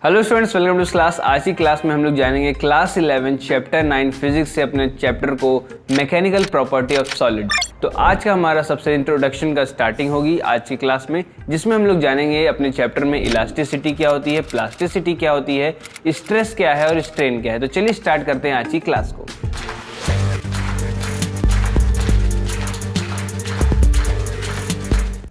Hello students, welcome to class. आज की class में हम लोग जानेंगे क्लास 11 चैप्टर 9 फिजिक्स से अपने चैप्टर को मैकेनिकल प्रॉपर्टी ऑफ सॉलिड। तो आज का हमारा सबसे इंट्रोडक्शन का स्टार्टिंग होगी आज की क्लास में, जिसमें हम लोग जानेंगे अपने चैप्टर में इलास्टिसिटी क्या होती है, प्लास्टिसिटी क्या होती है, स्ट्रेस क्या है और स्ट्रेन क्या है। तो चलिए स्टार्ट करते हैं आज की क्लास को।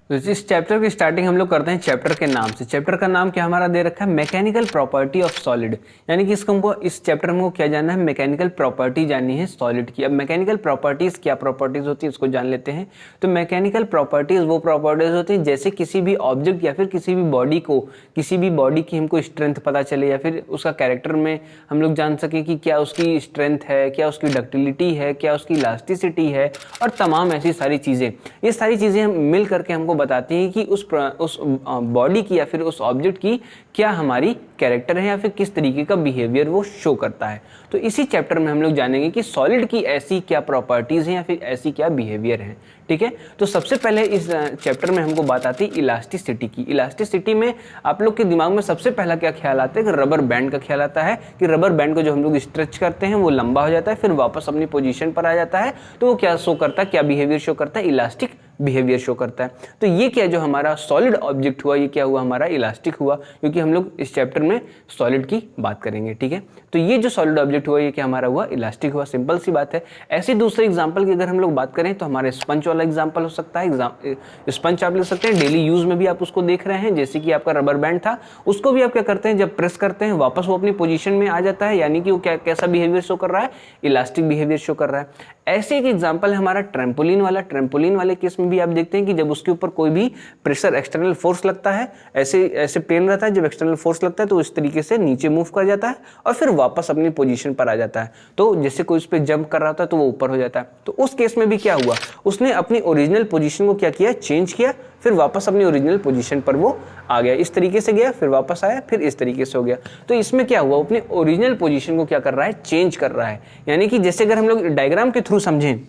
तो इस चैप्टर की स्टार्टिंग हम लोग करते हैं चैप्टर के नाम से। चैप्टर का नाम क्या हमारा दे रखा है, मैकेनिकल प्रॉपर्टी ऑफ सॉलिड। यानी कि इसको इस चैप्टर में क्या जानना है, मैकेनिकल प्रॉपर्टी जाननी है सॉलिड की। अब मैकेनिकल प्रॉपर्टीज क्या प्रॉपर्टीज होती है इसको जान लेते हैं। तो मैकेनिकल प्रॉपर्टीज वो प्रॉपर्टीज होती है जैसे किसी भी ऑब्जेक्ट या फिर किसी भी बॉडी की हमको स्ट्रेंथ पता चले, या फिर उसका कैरेक्टर में हम लोग जान सके कि क्या उसकी स्ट्रेंथ है, क्या उसकी डक्टिलिटी है, क्या उसकी इलास्टिसिटी है, और तमाम ऐसी सारी चीजें। ये सारी चीजें हम मिल करके हमको बताती हैं कि उस बॉडी की या फिर उस ऑब्जेक्ट की क्या हमारी कैरेक्टर है या फिर किस तरीके का बिहेवियर वो शो करता है। तो इसी चैप्टर में हम लोग जानेंगे कि सॉलिड की ऐसी क्या प्रॉपर्टीज हैं या फिर ऐसी क्या बिहेवियर है। ठीक है, तो सबसे पहले इस चैप्टर में हमको बात आती है इलास्टिसिटी की। इलास्टिसिटी में आप लोग के दिमाग में सबसे पहला क्या ख्याल आता है कि रबर बैंड का ख्याल आता है कि रबर बैंड को जो हम लोग स्ट्रेच करते हैं वो लंबा हो जाता है, फिर वापस अपनी पोजीशन पर आ जाता है। तो वो क्या शो करता है, क्या बिहेवियर शो करता है, इलास्टिक बिहेवियर शो करता है। तो ये क्या जो हमारा सॉलिड ऑब्जेक्ट हुआ, ये क्या हुआ हमारा इलास्टिक हुआ, क्योंकि हम लोग इस चैप्टर में सॉलिड की बात करेंगे। ठीक है, तो ये जो सॉलिड ऑब्जेक्ट हुआ ये क्या हमारा हुआ, इलास्टिक हुआ। सिंपल सी बात है। ऐसे दूसरे एग्जांपल की अगर हम लोग बात करें तो हमारे स्पंज वाला एग्जांपल हो सकता है। स्पंज आप ले सकते हैं, डेली यूज में भी आप उसको देख रहे हैं। जैसे कि आपका रबर बैंड था, उसको भी आप क्या करते हैं, जब प्रेस करते हैं वापस वो अपनी पोजीशन में आ जाता है, यानी कि वो क्या कैसा बिहेवियर शो कर रहा है, इलास्टिक बिहेवियर शो कर रहा है। ऐसे एक एग्जांपल है हमारा ट्रैम्पोलिन वाला। ट्रैम्पोलिन वाले केस में भी आप देखते हैं कि जब उसके ऊपर कोई भी प्रेशर एक्सटर्नल फोर्स लगता है, ऐसे प्लेन रहता है, जब एक्सटर्नल फोर्स लगता है तो इस तरीके से नीचे मूव कर जाता है और फिर वापस अपनी पोजीशन पर आ जाता है। तो जैसे कोई उस पर जंप कर रहा होता है तो वो ऊपर हो जाता है। तो उस केस में भी क्या हुआ, उसने अपनी ओरिजिनल पोजीशन को क्या किया, चेंज किया, फिर वापस अपनी ओरिजिनल पोजीशन पर वो आ गया। इस तरीके से गया, फिर वापस आया, फिर इस तरीके से हो गया। तो इसमें क्या हुआ, अपनी ओरिजिनल पोजीशन को क्या कर रहा है, चेंज कर रहा है। यानी कि जैसे अगर हम लोग डायग्राम के थ्रू समझें,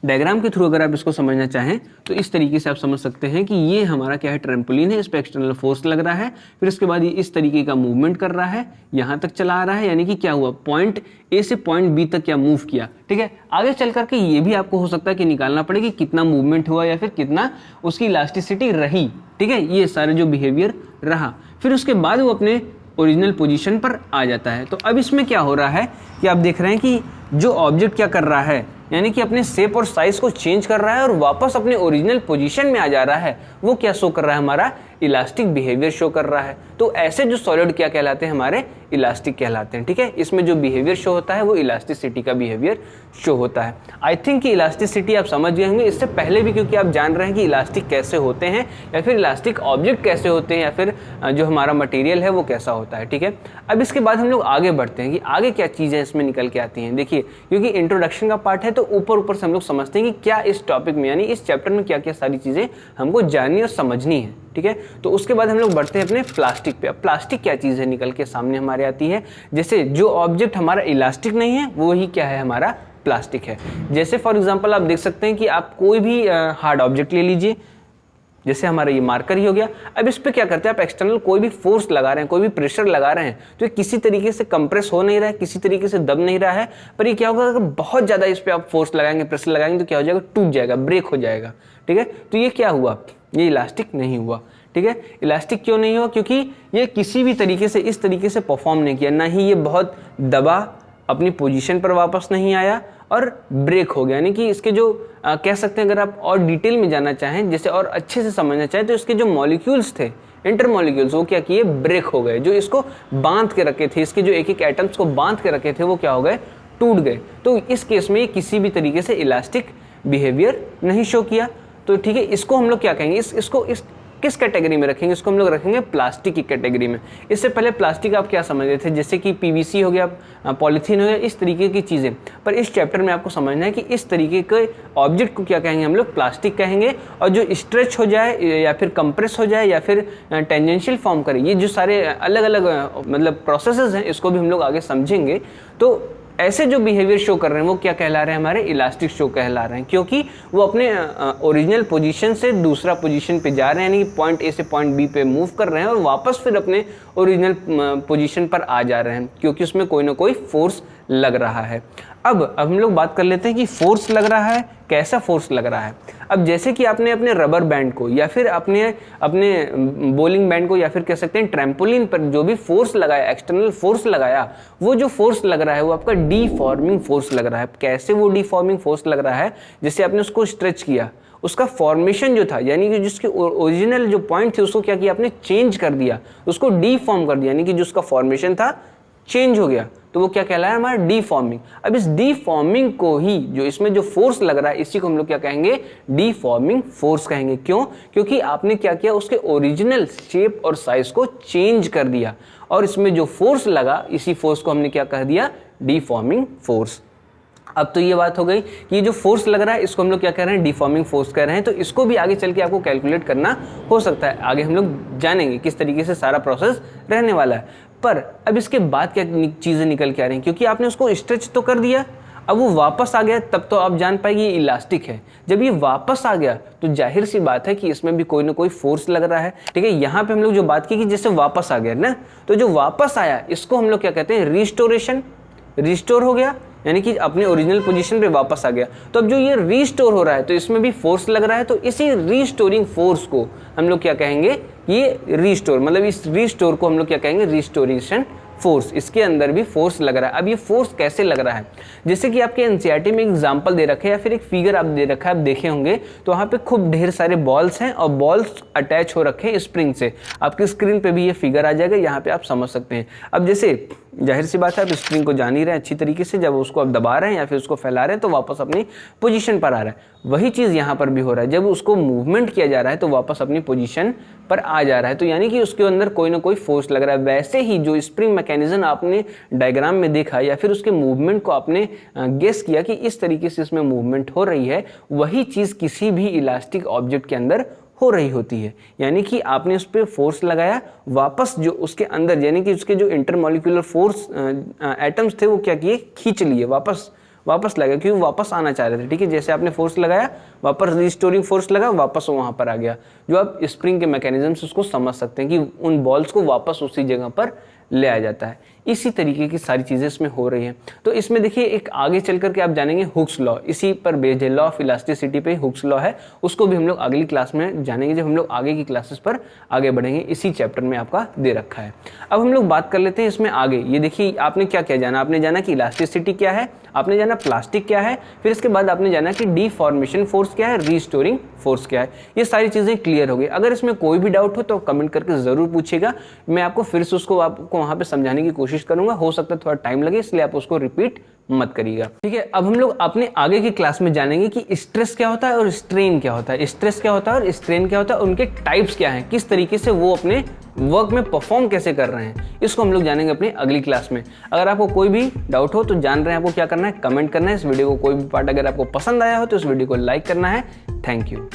डायग्राम के थ्रू अगर आप इसको समझना चाहें तो इस तरीके से आप समझ सकते हैं कि ये हमारा क्या है, ट्रैम्पोलिन है, इस पे एक्सटर्नल फोर्स लग रहा है, फिर उसके बाद ये इस तरीके का मूवमेंट कर रहा है, यहाँ तक चला आ रहा है। यानी कि क्या हुआ, पॉइंट ए से पॉइंट बी तक क्या मूव किया। ठीक है, आगे चल करके ये भी आपको हो सकता है कि निकालना पड़े कि कितना मूवमेंट हुआ या फिर कितना उसकी इलास्टिसिटी रही। ठीक है, ये सारे जो बिहेवियर रहा, फिर उसके बाद वो अपने ओरिजिनल पोजीशन पर आ जाता है। तो अब इसमें क्या हो रहा है कि आप देख रहे हैं कि जो ऑब्जेक्ट क्या कर रहा है, यानी कि अपने शेप और साइज को चेंज कर रहा है और वापस अपने ओरिजिनल पोजीशन में आ जा रहा है। वो क्या शो कर रहा है, हमारा इलास्टिक बिहेवियर शो कर रहा है। तो ऐसे जो सॉलिड क्या कहलाते हैं, हमारे इलास्टिक कहलाते हैं। ठीक है, इसमें जो बिहेवियर शो होता है वो इलास्टिसिटी का बिहेवियर शो होता है। आई थिंक कि इलास्टिसिटी आप समझ गए होंगे इससे पहले भी, क्योंकि आप जान रहे हैं कि इलास्टिक कैसे होते हैं या फिर इलास्टिक ऑब्जेक्ट कैसे होते हैं या फिर जो हमारा मटेरियल है वो कैसा होता है। ठीक है, अब इसके बाद हम लोग आगे बढ़ते हैं कि आगे क्या चीज़ें इसमें निकल के आती हैं। देखिए, क्योंकि इंट्रोडक्शन का पार्ट है तो ऊपर से हम लोग समझते हैं कि क्या इस टॉपिक में यानी इस चैप्टर में क्या क्या सारी चीज़ें हमको जाननी और समझनी है। ठीक है, तो उसके बाद हम लोग बढ़ते हैं अपने प्लास्टिक पे। अब प्लास्टिक क्या चीज़ है निकल के सामने हमारे आती है। जैसे जो ऑब्जेक्ट हमारा इलास्टिक नहीं है वो ही क्या है, हमारा प्लास्टिक है। जैसे फॉर एग्जांपल आप देख सकते हैं कि आप कोई भी हार्ड ऑब्जेक्ट ले लीजिए, जैसे हमारा ये मार्कर ही हो गया। अब इस पे क्या करते हैं, आप एक्सटर्नल कोई भी फोर्स लगा रहे हैं, कोई भी प्रेशर लगा रहे हैं, तो ये किसी तरीके से कंप्रेस हो नहीं रहा है, किसी तरीके से दब नहीं रहा है। पर ये क्या होगा, अगर बहुत ज़्यादा इस पे आप फोर्स लगाएंगे, प्रेशर लगाएंगे, तो क्या हो जाएगा, टूट जाएगा, ब्रेक हो जाएगा। ठीक है, तो ये क्या हुआ, ये इलास्टिक नहीं हुआ। ठीक है, इलास्टिक क्यों नहीं हुआ, क्योंकि ये किसी भी तरीके से इस तरीके से परफॉर्म नहीं किया, ना ही ये बहुत दबा, अपनी पोजीशन पर वापस नहीं आया और ब्रेक हो गया। यानी कि इसके जो कह सकते हैं, अगर आप और डिटेल में जानना चाहें, जैसे और अच्छे से समझना चाहें, तो इसके जो मॉलिक्यूल्स थे, इंटरमॉलिक्यूल्स, वो क्या किए, ब्रेक हो गए। जो इसको बांध के रखे थे, इसके जो एक एक एटम्स को बांध के रखे थे, वो क्या हो गए, टूट गए। तो इस केस में ये किसी भी तरीके से इलास्टिक बिहेवियर नहीं शो किया। तो ठीक है, इसको हम लोग क्या कहेंगे, इसको किस कैटेगरी में रखेंगे, इसको हम लोग रखेंगे प्लास्टिक की कैटेगरी में। इससे पहले प्लास्टिक आप क्या समझ रहे थे, जैसे कि पीवीसी हो गया, पॉलीथीन हो गया, इस तरीके की चीज़ें। पर इस चैप्टर में आपको समझना है कि इस तरीके के ऑब्जेक्ट को क्या कहेंगे, हम लोग प्लास्टिक कहेंगे। और जो स्ट्रेच हो जाए या फिर कंप्रेस हो जाए या फिर टेंजेंशियल फॉर्म करे, ये जो सारे अलग अलग मतलब प्रोसेसेस हैं, इसको भी हम लोग आगे समझेंगे। तो ऐसे जो बिहेवियर शो कर रहे हैं वो क्या कहला रहे हैं, हमारे इलास्टिक शो कहला रहे हैं, क्योंकि वो अपने ओरिजिनल पोजीशन से दूसरा पोजीशन पे जा रहे हैं, यानी कि पॉइंट ए से पॉइंट बी पे मूव कर रहे हैं और वापस फिर अपने ओरिजिनल पोजीशन पर आ जा रहे हैं, क्योंकि उसमें कोई ना कोई फोर्स लग रहा है। अब हम लोग बात कर लेते हैं कि फोर्स लग रहा है, कैसा फोर्स लग रहा है। अब जैसे कि आपने अपने रबर बैंड को या फिर अपने बॉलिंग बैंड को या फिर कह सकते हैं ट्रैम्पोलिन पर जो भी फोर्स लगाया, एक्सटर्नल फोर्स लगाया, वो जो फोर्स लग रहा है वो आपका डीफॉर्मिंग फोर्स लग रहा है। कैसे वो डीफॉर्मिंग फोर्स लग रहा है, जैसे आपने उसको स्ट्रेच किया, उसका फॉर्मेशन जो था, यानी कि जिसके ओरिजिनल जो पॉइंट थे उसको क्या किया आपने, चेंज कर दिया, उसको डीफॉर्म कर दिया, यानी कि जो उसका फॉर्मेशन था चेंज हो गया, तो वो क्या कहलाया हमारा डीफॉर्मिंग। अब इस डीफॉर्मिंग को ही, जो इसमें जो फोर्स लग रहा है, इसी को हम लोग क्या कहेंगे, डीफॉर्मिंग फोर्स कहेंगे। क्यों? क्योंकि आपने क्या किया, उसके ओरिजिनल शेप और साइज को चेंज कर दिया और इसमें जो फोर्स लगा, इसी फोर्स को हमने क्या कह दिया, डीफॉर्मिंग फोर्स। अब तो ये बात हो गई कि ये जो फोर्स लग रहा है इसको हम लोग क्या कह रहे हैं, डीफॉर्मिंग फोर्स कह रहे हैं। तो इसको भी आगे चल के आपको कैलकुलेट करना हो सकता है, आगे हम लोग जानेंगे किस तरीके से सारा प्रोसेस रहने वाला है। पर अब इसके बाद क्या चीज़ें निकल के आ रही हैं, क्योंकि आपने उसको स्ट्रेच तो कर दिया, अब वो वापस आ गया, तब तो आप जान पाएंगे ये इलास्टिक है। जब ये वापस आ गया तो जाहिर सी बात है कि इसमें भी कोई ना कोई फोर्स लग रहा है। ठीक है, यहाँ पे हम लोग जो बात की कि जैसे वापस आ गया ना, तो जो वापस आया इसको हम लोग क्या कहते हैं, रिस्टोरेशन। रिस्टोर हो गया यानी कि अपने ओरिजिनल पोजीशन पे वापस आ गया। तो अब जो ये रीस्टोर हो रहा है तो इसमें भी फोर्स लग रहा है, तो इसी रीस्टोरिंग फोर्स को हम लोग क्या कहेंगे, ये रीस्टोर, मतलब इस रीस्टोर को हम लोग क्या कहेंगे, रिस्टोरेशन फोर्स। इसके अंदर भी फोर्स लग रहा है। अब ये फोर्स कैसे लग रहा है, जैसे कि आपके एनसीईआरटी में एग्जांपल दे रखे हैं या फिर एक फिगर आप दे रखा है, आप देखे होंगे, तो वहाँ पे खूब ढेर सारे बॉल्स हैं और बॉल्स अटैच हो रखे हैं स्प्रिंग से। आपकी स्क्रीन पे भी ये फिगर आ जाएगा, यहाँ पे आप समझ सकते हैं। अब जैसे जाहिर सी बात है आप स्प्रिंग को जान ही रहे हैं अच्छी तरीके से, जब उसको आप दबा रहे हैं या फिर उसको फैला रहे हैं तो वापस अपनी पोजीशन पर आ रहा है। वही चीज़ यहाँ पर भी हो रहा है, जब उसको मूवमेंट किया जा रहा है तो वापस अपनी पोजीशन पर आ जा रहा है, तो यानी कि उसके अंदर कोई ना कोई फोर्स लग रहा है। वैसे ही जो स्प्रिंग मैकेनिज्म आपने डायग्राम में देखा या फिर उसके मूवमेंट को आपने गेस किया कि इस तरीके से इसमें मूवमेंट हो रही है, वही चीज़ किसी भी इलास्टिक ऑब्जेक्ट के अंदर हो रही होती है। यानी कि आपने उस पर फोर्स लगाया, वापस जो उसके अंदर यानी कि उसके जो इंटरमॉलिक्यूलर फोर्स एटम्स थे वो क्या किए, खींच लिए, वापस लगा, क्योंकि वापस आना चाह रहे थे। ठीक है, जैसे आपने फोर्स लगाया, वापस रिस्टोरिंग फोर्स लगा, वापस वो वहाँ पर आ गया। जो आप स्प्रिंग के मैकेनिज्म से उसको समझ सकते हैं कि उन बॉल्स को वापस उसी जगह पर ले आ जाता है। इसी तरीके की सारी चीज़ें इसमें हो रही हैं। तो इसमें देखिए एक आगे चल करके आप जानेंगे हुक्स लॉ, इसी पर बेस्ड है, लॉ ऑफ इलास्टिसिटी पे हुक्स लॉ है, उसको भी हम लोग अगली क्लास में जानेंगे जब हम लोग आगे की क्लासेस पर आगे बढ़ेंगे। इसी चैप्टर में आपका दे रखा है। अब हम लोग बात कर लेते हैं इसमें आगे। ये देखिए आपने क्या क्या जाना, आपने जाना कि इलास्टिसिटी क्या है, आपने जाना प्लास्टिक क्या है, फिर इसके बाद आपने जाना कि डीफॉर्मेशन फोर्स क्या है, रीस्टोरिंग फोर्स क्या है। ये सारी चीज़ें क्लियर हो गई। अगर इसमें कोई भी डाउट हो तो कमेंट करके ज़रूर पूछिएगा, मैं आपको फिर से उसको आपको वहाँ पे समझाने की कोशिश करूंगा। हो सकता है थोड़ा टाइम लगे, इसलिए आप उसको रिपीट मत करिएगा। ठीक है, अब हम लोग अपने आगे की क्लास में जानेंगे कि स्ट्रेस क्या होता है और स्ट्रेन क्या होता है, स्ट्रेस क्या होता है और स्ट्रेन क्या होता है, उनके टाइप्स क्या हैं, किस तरीके से वो अपने वर्क में परफॉर्म कैसे कर रहे हैं, इसको हम लोग जानेंगे अपनी अगली क्लास में। अगर आपको कोई भी डाउट हो तो जान रहे हैं आपको क्या करना है, कमेंट करना है। इस वीडियो को कोई भी पार्ट अगर आपको पसंद आया हो तो इस वीडियो को लाइक करना है। Thank you.